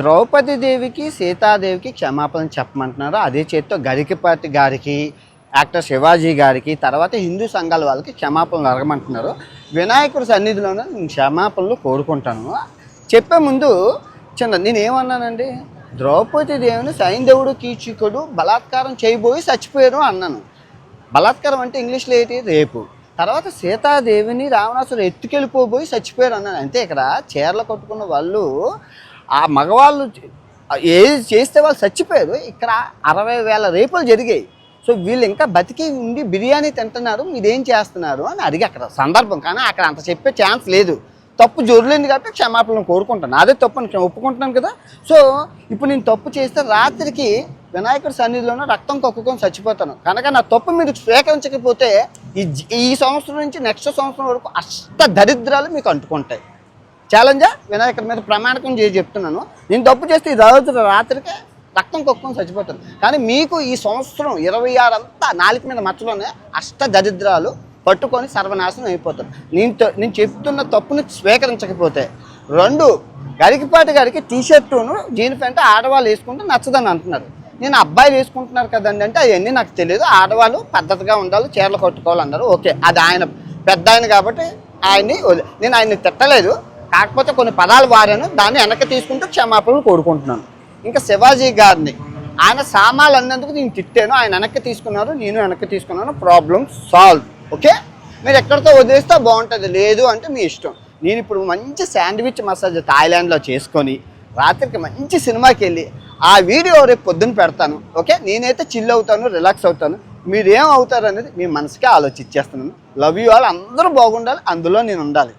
ద్రౌపది దేవికి సీతాదేవికి క్షమాపణ చెప్పమంటున్నారు. అదే చేత్తో గరికపాటి గారికి, యాక్టర్ శివాజీ గారికి, తర్వాత హిందూ సంఘాల వాళ్ళకి క్షమాపణలు అడగమంటున్నారు. వినాయకుడి సన్నిధిలోనే నేను క్షమాపణలు కోరుకుంటాను. చెప్పే ముందు నేనేమన్నానండి, ద్రౌపది దేవిని సైంధవుడు కీచకుడు బలాత్కారం చేయబోయి చచ్చిపోయారు అన్నాను. బలాత్కారం అంటే ఇంగ్లీష్లో ఏంటి, రేపు. తర్వాత సీతాదేవిని రావణాసురుడు ఎత్తుకెళ్ళిపోబోయి చచ్చిపోయారు అన్నాను. అంతే. ఇక్కడ చీరలు కట్టుకున్న వాళ్ళు, ఆ మగవాళ్ళు ఏది చేస్తే వాళ్ళు చచ్చిపోయారు. ఇక్కడ 60,000 రేపులు జరిగాయి. సో వీళ్ళు ఇంకా బతికి ఉండి బిర్యానీ తింటున్నారు, మీరేం చేస్తున్నారు అని అడిగి అక్కడ సందర్భం. కానీ అక్కడ అంత చెప్పే ఛాన్స్ లేదు. తప్పు జొరలేదు కాబట్టి క్షమాపణలు కోరుకుంటాను. అదే తప్పు అని ఒప్పుకుంటున్నాను కదా. సో ఇప్పుడు నేను తప్పు చేస్తే రాత్రికి వినాయకుడి సన్నిధిలోనే రక్తం కక్కుకొని చచ్చిపోతాను. కనుక నా తప్పు మీరు స్వీకరించకపోతే ఈ సంవత్సరం నుంచి నెక్స్ట్ సంవత్సరం వరకు అష్ట దరిద్రాలు మీకు అంటుకుంటాయి. ఛాలెంజా వినాయకుడి మీద ప్రమాణకం చేసి చెప్తున్నాను. నేను తప్పు చేస్తే ఈ రోజు రాత్రికి రక్తం కక్కుకొని చచ్చిపోతాను. కానీ మీకు ఈ సంవత్సరం 26 అంతా నాలుగు మీద మచ్చలోనే అష్ట దరిద్రాలు పట్టుకొని సర్వనాశనం అయిపోతారు. నేను చెప్తున్న తప్పుని స్వీకరించకపోతే. 2, గరికపాటి గారికి టీషర్టును జీన్ ప్యాంట్ ఆడవాళ్ళు వేసుకుంటే నచ్చదని అంటున్నారు. నేను అబ్బాయిలు వేసుకుంటున్నారు కదండి అంటే అవన్నీ నాకు తెలియదు. ఆడవాళ్ళు పద్ధతిగా ఉండాలి, చీరలు కట్టుకోవాలన్నారు. ఓకే, అది ఆయన పెద్ద ఆయన కాబట్టి నేను ఆయన్ని తిట్టలేదు. కాకపోతే కొన్ని పదాలు వారాను, దాన్ని వెనక్కి తీసుకుంటూ క్షమాపణలు కోరుకుంటున్నాను. ఇంకా శివాజీ గారిని ఆయన సామాన్లు అన్నందుకు నేను తిట్టాను, ఆయన వెనక్కి తీసుకున్నారు, నేను వెనక్కి తీసుకున్నాను. Problem solve. ఓకే, మీరు ఎక్కడితో వదిలేస్తే బాగుంటుంది, లేదు అంటే మీ ఇష్టం. నేను ఇప్పుడు మంచి శాండ్విచ్ మసాజ్ థాయిలాండ్లో చేసుకొని రాత్రికి మంచి సినిమాకి వెళ్ళి ఆ వీడియో రేపు పొద్దున్న పెడతాను. ఓకే, నేనైతే చిల్ అవుతాను, రిలాక్స్ అవుతాను. మీరేం అవుతారు అనేది మీ మనసుకే ఆలోచించేస్తున్నాను. Love you all. అందరూ బాగుండాలి, అందులో నేను ఉండాలి.